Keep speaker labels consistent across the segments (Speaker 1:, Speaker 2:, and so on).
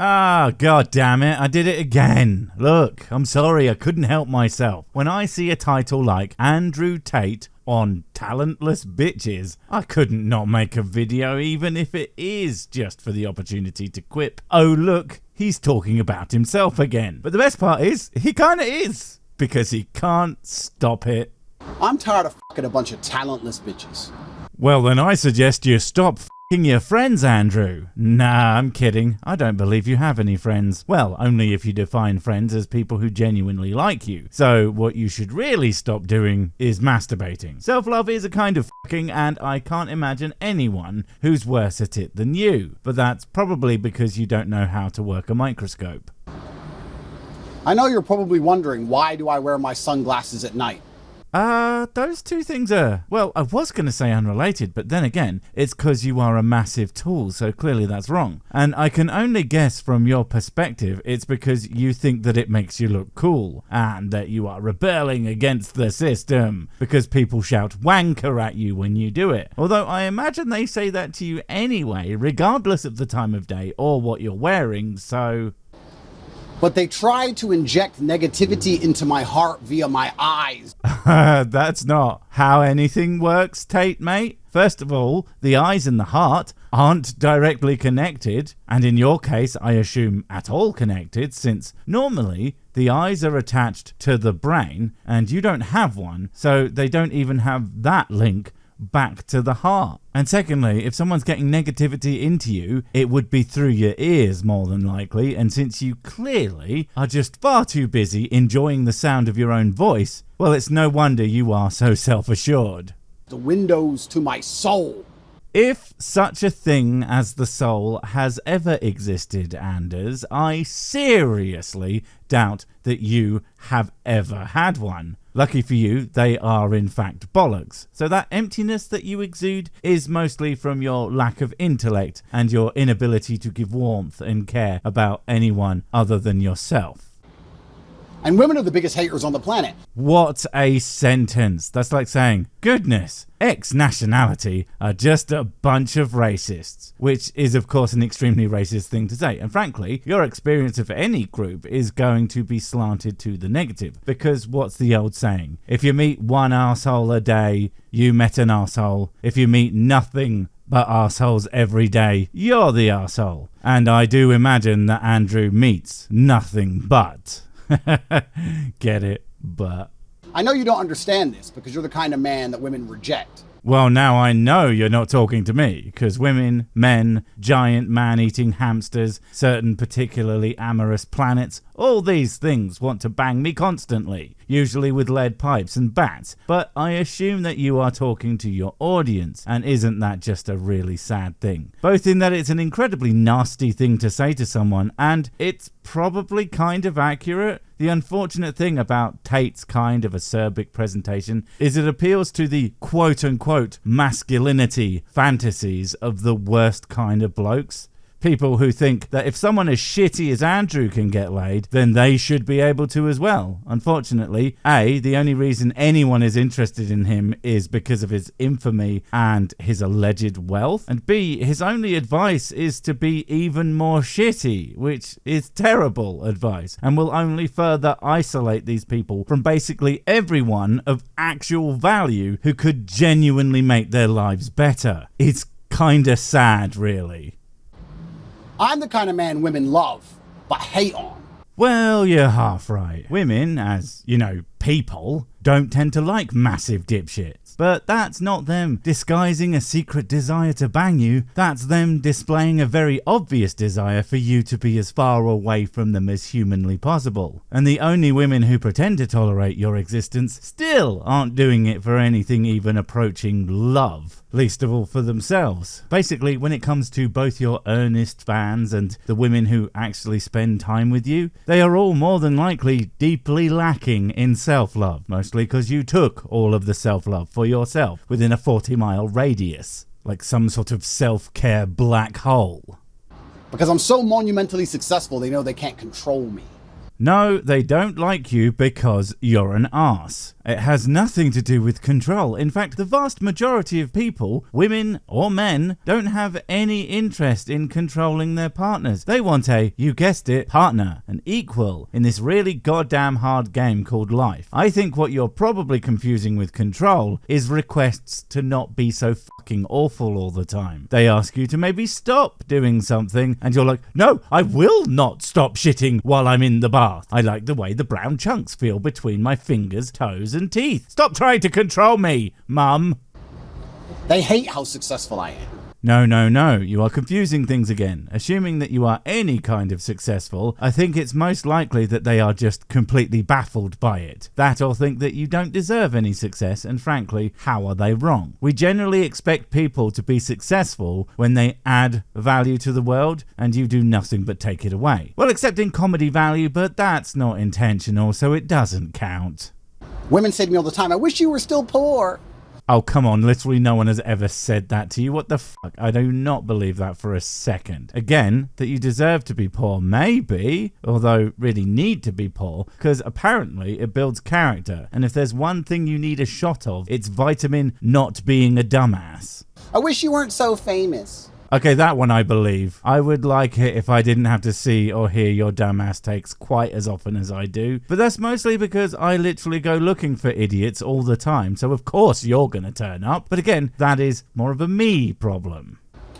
Speaker 1: Ah, god damn it, I did it again. Look, I'm sorry, I couldn't help myself. When I see a title like Andrew Tate on Talentless Bitches, I couldn't not make a video even if it is just for the opportunity to quip, oh look, he's talking about himself again. But the best part is, he kinda is, because he can't stop it.
Speaker 2: I'm tired of fucking a bunch of talentless bitches.
Speaker 1: Well then I suggest you stop f***ing your friends, Andrew. Nah, I'm kidding. I don't believe you have any friends. Well, only if you define friends as people who genuinely like you. So what you should really stop doing is masturbating. Self-love is a kind of f***ing, and I can't imagine anyone who's worse at it than you. But that's probably because you don't know how to work a microscope.
Speaker 2: I know you're probably wondering, why do I wear my sunglasses at night?
Speaker 1: Those two things are, well, I was going to say unrelated, but then again, it's because you are a massive tool, so clearly that's wrong. And I can only guess from your perspective, it's because you think that it makes you look cool, and that you are rebelling against the system, because people shout wanker at you when you do it. Although I imagine they say that to you anyway, regardless of the time of day or what you're wearing, so...
Speaker 2: But they tried to inject negativity into my heart via my eyes.
Speaker 1: That's not how anything works, Tate, mate. First of all, the eyes and the heart aren't directly connected, and in your case, I assume at all connected, since normally the eyes are attached to the brain, and you don't have one, so they don't even have that link back to the heart. And secondly, if someone's getting negativity into you, it would be through your ears more than likely, and since you clearly are just far too busy enjoying the sound of your own voice, well, it's no wonder you are so self-assured.
Speaker 2: The windows to my soul.
Speaker 1: If such a thing as the soul has ever existed, Anders, I seriously doubt that you have ever had one. Lucky for you, they are in fact bollocks. So that emptiness that you exude is mostly from your lack of intellect and your inability to give warmth and care about anyone other than yourself.
Speaker 2: And women are the biggest haters on the planet.
Speaker 1: What a sentence. That's like saying, goodness, X nationality are just a bunch of racists, which is of course an extremely racist thing to say. And frankly, your experience of any group is going to be slanted to the negative, because what's the old saying? If you meet one arsehole a day, you met an arsehole. If you meet nothing but arseholes every day, you're the arsehole. And I do imagine that Andrew meets nothing but. Get it? But
Speaker 2: I know you don't understand this because you're the kind of man that women reject.
Speaker 1: well, now I know you're not talking to me, because women, men, giant man-eating hamsters, certain particularly amorous planets, all these things want to bang me constantly, usually with lead pipes and bats. But I assume that you are talking to your audience, and isn't that just a really sad thing? Both in that it's an incredibly nasty thing to say to someone, and it's probably kind of accurate. The unfortunate thing about Tate's kind of acerbic presentation is it appeals to the quote-unquote masculinity fantasies of the worst kind of blokes. People who think that if someone as shitty as Andrew can get laid, then they should be able to as well. Unfortunately, A, the only reason anyone is interested in him is because of his infamy and his alleged wealth. And B, his only advice is to be even more shitty, which is terrible advice and will only further isolate these people from basically everyone of actual value who could genuinely make their lives better. It's kinda sad, really.
Speaker 2: I'm the kind of man women love, but hate on.
Speaker 1: Well, you're half right. Women, as, you know, people, don't tend to like massive dipshits. But that's not them disguising a secret desire to bang you. That's them displaying a very obvious desire for you to be as far away from them as humanly possible. And the only women who pretend to tolerate your existence still aren't doing it for anything even approaching love, least of all for themselves. Basically, when it comes to both your earnest fans and the women who actually spend time with you, they are all more than likely deeply lacking in self-love, mostly because you took all of the self-love for yourself within a 40-mile radius, like some sort of self-care black hole.
Speaker 2: Because I'm so monumentally successful, they know they can't control me.
Speaker 1: No, they don't like you because you're an arse. It has nothing to do with control. In fact, the vast majority of people, women or men, don't have any interest in controlling their partners. They want a, you guessed it, partner, an equal in this really goddamn hard game called life. I think what you're probably confusing with control is requests to not be so fucking awful all the time. They ask you to maybe stop doing something and you're like, no, I will not stop shitting while I'm in the bath. I like the way the brown chunks feel between my fingers, toes and teeth. Stop trying to control me, Mum.
Speaker 2: They hate how successful I am.
Speaker 1: No, you are confusing things again. Assuming that you are any kind of successful, I think it's most likely that they are just completely baffled by it. That or think that you don't deserve any success, and frankly, how are they wrong? We generally expect people to be successful when they add value to the world, and you do nothing but take it away. Well, except in comedy value, but that's not intentional, so it doesn't count.
Speaker 2: Women say to me all the time, I wish you were still poor.
Speaker 1: Oh, come on, literally no one has ever said that to you. What the fuck? I do not believe that for a second. Again, that you deserve to be poor, maybe, although really need to be poor, because apparently it builds character. And if there's one thing you need a shot of, it's vitamin not being a dumbass.
Speaker 2: I wish you weren't so famous.
Speaker 1: Okay, that one I believe. I would like it if I didn't have to see or hear your dumbass takes quite as often as I do. But that's mostly because I literally go looking for idiots all the time. So of course you're gonna turn up. But again, that is more of a me problem.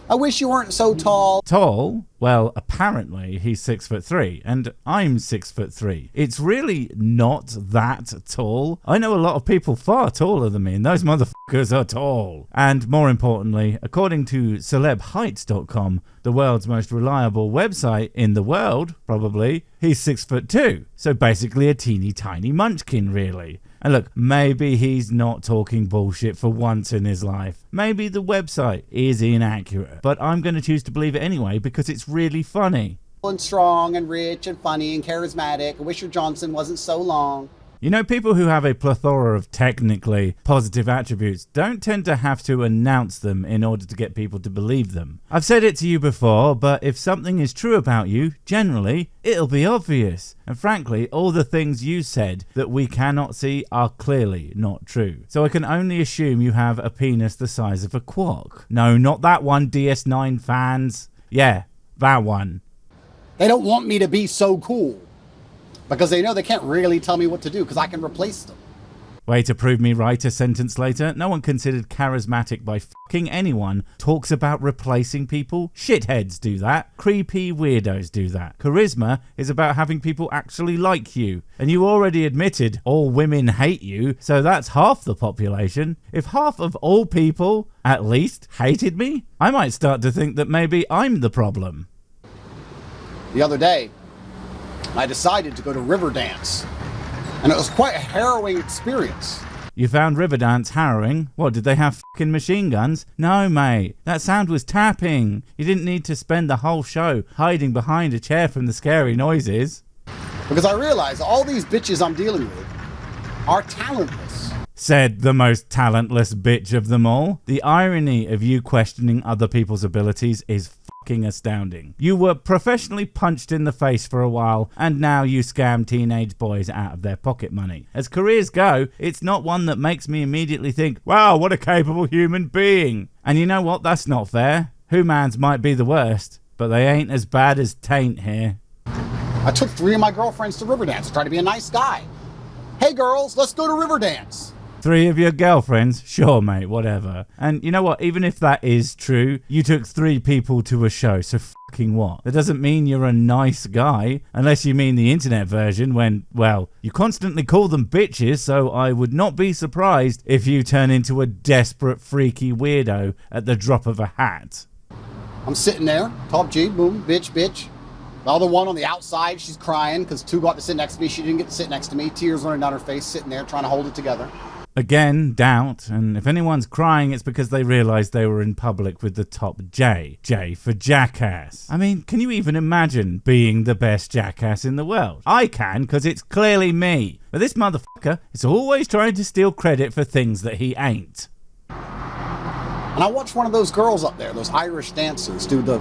Speaker 2: I wish you weren't so tall.
Speaker 1: Tall? Well, apparently he's 6'3", and I'm 6'3". It's really not that tall. I know a lot of people far taller than me, and those motherfuckers are tall. And more importantly, according to celebheights.com, the world's most reliable website in the world, probably, he's 6'2". So basically a teeny tiny munchkin, really. And look, maybe he's not talking bullshit for once in his life. Maybe the website is inaccurate, but I'm going to choose to believe it anyway because it's really funny.
Speaker 2: And strong and rich and funny and charismatic. I wish your Johnson wasn't so long.
Speaker 1: You know, people who have a plethora of technically positive attributes don't tend to have to announce them in order to get people to believe them. I've said it to you before, but if something is true about you, generally, it'll be obvious. And frankly, all the things you said that we cannot see are clearly not true. So I can only assume you have a penis the size of a quark. No, not that one, DS9 fans. Yeah, that one.
Speaker 2: They don't want me to be so cool. Because they know they can't really tell me what to do because I can replace them.
Speaker 1: Way to prove me right a sentence later. No one considered charismatic by fucking anyone talks about replacing people. Shitheads do that. Creepy weirdos do that. Charisma is about having people actually like you. And you already admitted all women hate you, so that's half the population. If half of all people, at least, hated me, I might start to think that maybe I'm the problem.
Speaker 2: The other day, I decided to go to Riverdance, and it was quite a harrowing experience.
Speaker 1: You found Riverdance harrowing? What, did they have fucking machine guns? No, mate, that sound was tapping. You didn't need to spend the whole show hiding behind a chair from the scary noises.
Speaker 2: Because I realized all these bitches I'm dealing with are talentless.
Speaker 1: Said the most talentless bitch of them all. The irony of you questioning other people's abilities is fucking astounding. You were professionally punched in the face for a while, and now you scam teenage boys out of their pocket money. As careers go, it's not one that makes me immediately think, wow, what a capable human being. And you know what? That's not fair. Humans might be the worst, but they ain't as bad as Tate here.
Speaker 2: I took 3 of my girlfriends to Riverdance to try to be a nice guy. Hey girls, let's go to Riverdance.
Speaker 1: 3 of your girlfriends? Sure, mate, whatever. And you know what? Even if that is true, you took 3 people to a show, so fucking what? That doesn't mean you're a nice guy, unless you mean the internet version when, well, you constantly call them bitches, so I would not be surprised if you turn into a desperate, freaky weirdo at the drop of a hat.
Speaker 2: I'm sitting there, top G, boom, bitch. The other one on the outside, she's crying because 2 got to sit next to me. She didn't get to sit next to me. Tears running down her face, sitting there trying to hold it together.
Speaker 1: Again, doubt, and if anyone's crying, it's because they realised they were in public with the top J. J for jackass. I mean, can you even imagine being the best jackass in the world? I can, because it's clearly me. But this motherfucker is always trying to steal credit for things that he ain't.
Speaker 2: And I watched one of those girls up there, those Irish dancers, do the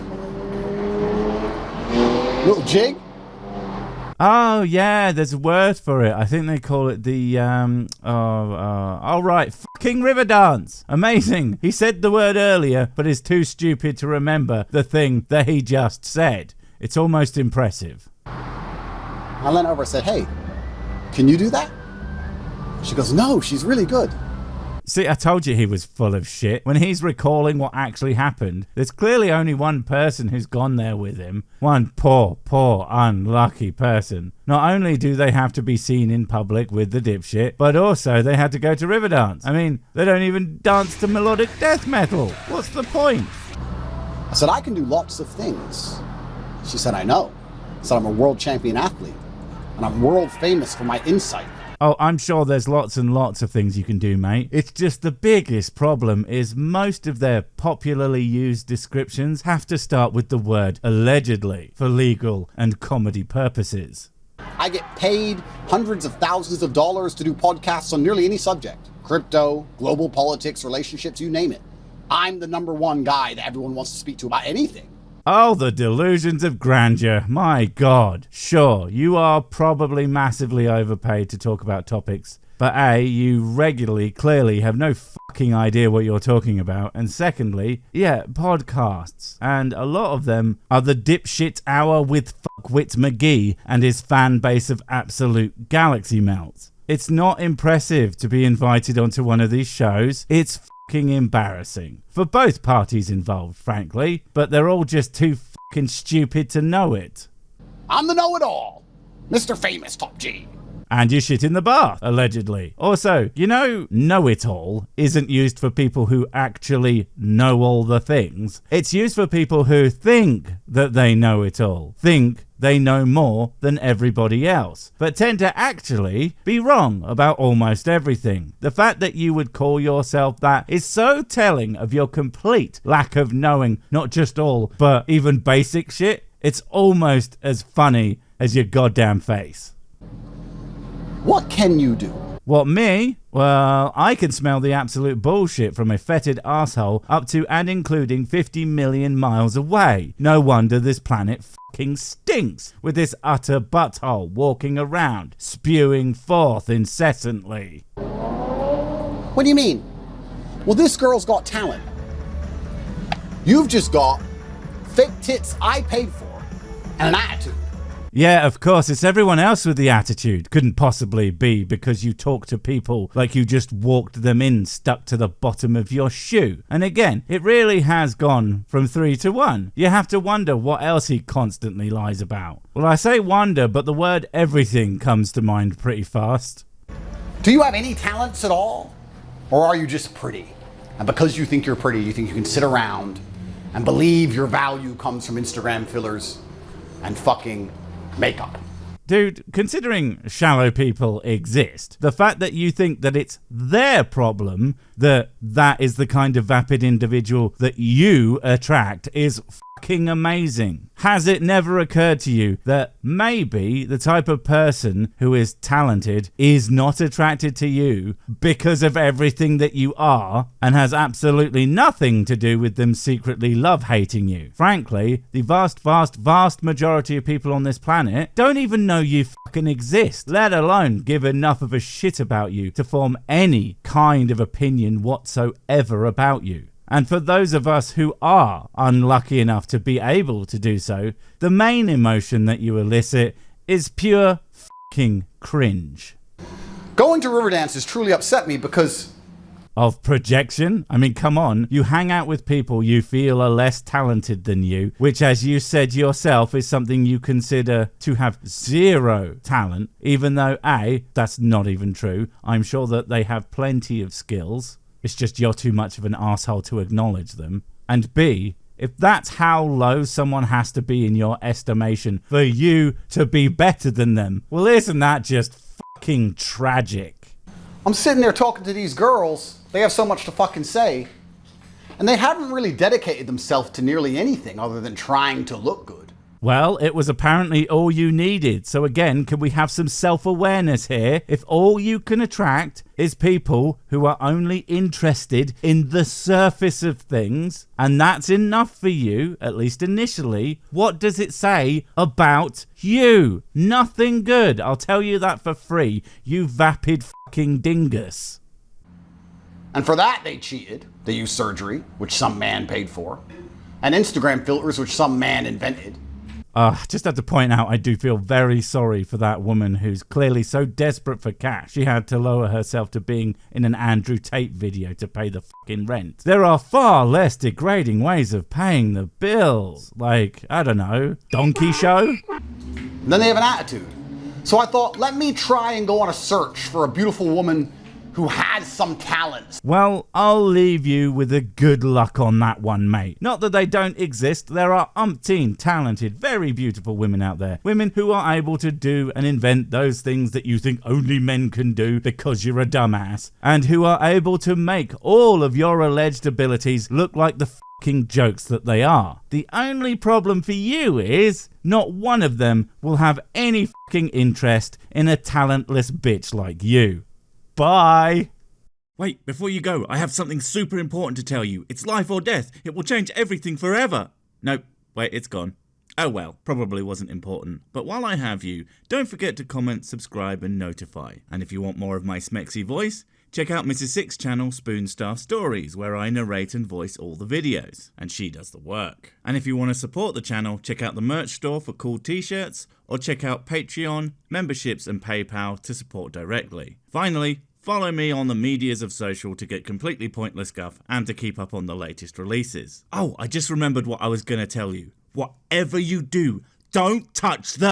Speaker 2: little jig.
Speaker 1: Oh, yeah, there's a word for it. I think they call it the, right, fucking Riverdance. Amazing. He said the word earlier, but is too stupid to remember the thing that he just said. It's almost impressive.
Speaker 2: I leaned over and said, hey, can you do that? She goes, no, she's really good.
Speaker 1: See, I told you he was full of shit. When he's recalling what actually happened, there's clearly only one person who's gone there with him. One poor, unlucky person. Not only do they have to be seen in public with the dipshit, but also they had to go to Riverdance. I mean, they don't even dance to melodic death metal. What's the point?
Speaker 2: I said, I can do lots of things. She said, I know. I said, I'm a world champion athlete, and I'm world famous for my insight.
Speaker 1: Oh, I'm sure there's lots and lots of things you can do, mate. It's just the biggest problem is most of their popularly used descriptions have to start with the word allegedly for legal and comedy purposes.
Speaker 2: I get paid hundreds of thousands of dollars to do podcasts on nearly any subject. Crypto, global politics, relationships, you name it. I'm the number one guy that everyone wants to speak to about anything.
Speaker 1: Oh, the delusions of grandeur. My God. Sure, you are probably massively overpaid to talk about topics. But A, you regularly, clearly have no fucking idea what you're talking about. And secondly, yeah, podcasts. And a lot of them are the dipshit hour with fuckwit McGee and his fan base of absolute galaxy melts. It's not impressive to be invited onto one of these shows. It's fucking embarrassing. For both parties involved, frankly. But they're all just too fucking stupid to know it.
Speaker 2: I'm the know-it-all. Mr. Famous Top G.
Speaker 1: And you shit in the bath, allegedly. Also, you know-it-all isn't used for people who actually know all the things. It's used for people who think that they know it all. Think they know more than everybody else, but tend to actually be wrong about almost everything. The fact that you would call yourself that is so telling of your complete lack of knowing not just all, but even basic shit. It's almost as funny as your goddamn face.
Speaker 2: What can you do?
Speaker 1: What, me? Well, I can smell the absolute bullshit from a fetid arsehole up to and including 50 million miles away. No wonder this planet fucking stinks with this utter butthole walking around, spewing forth incessantly.
Speaker 2: What do you mean? Well, this girl's got talent. You've just got fake tits I paid for and an attitude.
Speaker 1: Yeah, of course, it's everyone else with the attitude. Couldn't possibly be because you talk to people like you just walked them in stuck to the bottom of your shoe. And again, it really has gone from 3 to 1. You have to wonder what else he constantly lies about. Well, I say wonder, but the word everything comes to mind pretty fast.
Speaker 2: Do you have any talents at all? Or are you just pretty? And because you think you're pretty, you think you can sit around and believe your value comes from Instagram fillers and fucking makeup.
Speaker 1: Dude, considering shallow people exist, the fact that you think that it's their problem that is the kind of vapid individual that you attract is fucking amazing. Has it never occurred to you that maybe the type of person who is talented is not attracted to you because of everything that you are and has absolutely nothing to do with them secretly love-hating you? Frankly, the vast majority of people on this planet don't even know you fucking exist, let alone give enough of a shit about you to form any kind of opinion whatsoever about you. And for those of us who are unlucky enough to be able to do so, the main emotion that you elicit is pure fucking cringe.
Speaker 2: Going to Riverdance has truly upset me because...
Speaker 1: Of projection? I mean, come on. You hang out with people you feel are less talented than you, which, as you said yourself, is something you consider to have zero talent, even though A, that's not even true. I'm sure that they have plenty of skills. It's just you're too much of an arsehole to acknowledge them. And B, if that's how low someone has to be in your estimation for you to be better than them, well, isn't that just fucking tragic?
Speaker 2: I'm sitting there talking to these girls. They have so much to fucking say. And they haven't really dedicated themselves to nearly anything other than trying to look good.
Speaker 1: Well, it was apparently all you needed. So again, can we have some self-awareness here? If all you can attract is people who are only interested in the surface of things, and that's enough for you, at least initially, what does it say about you? Nothing good. I'll tell you that for free, you vapid fucking dingus.
Speaker 2: And for that, they cheated. They used surgery, which some man paid for, and Instagram filters, which some man invented.
Speaker 1: Just have to point out, I do feel very sorry for that woman who's clearly so desperate for cash, she had to lower herself to being in an Andrew Tate video to pay the fucking rent. There are far less degrading ways of paying the bills. Like, I don't know, donkey show?
Speaker 2: And then they have an attitude. So I thought, let me try and go on a search for a beautiful woman who has some talents.
Speaker 1: Well, I'll leave you with a good luck on that one, mate. Not that they don't exist. There are umpteen talented, very beautiful women out there. Women who are able to do and invent those things that you think only men can do because you're a dumbass. And who are able to make all of your alleged abilities look like the fucking jokes that they are. The only problem for you is not one of them will have any fucking interest in a talentless bitch like you. Bye.
Speaker 3: Wait, before you go, I have something super important to tell you. It's life or death. It will change everything forever. Nope, wait, it's gone. Oh well, probably wasn't important. But while I have you, don't forget to comment, subscribe and notify. And if you want more of my smexy voice, check out Mrs. Six's channel Spoonstaff Stories, where I narrate and voice all the videos, and she does the work. And if you want to support the channel, check out the merch store for cool t-shirts, or check out Patreon, memberships and PayPal to support directly. Finally, follow me on the medias of social to get completely pointless guff and to keep up on the latest releases. Oh, I just remembered what I was gonna tell you. Whatever you do, don't touch the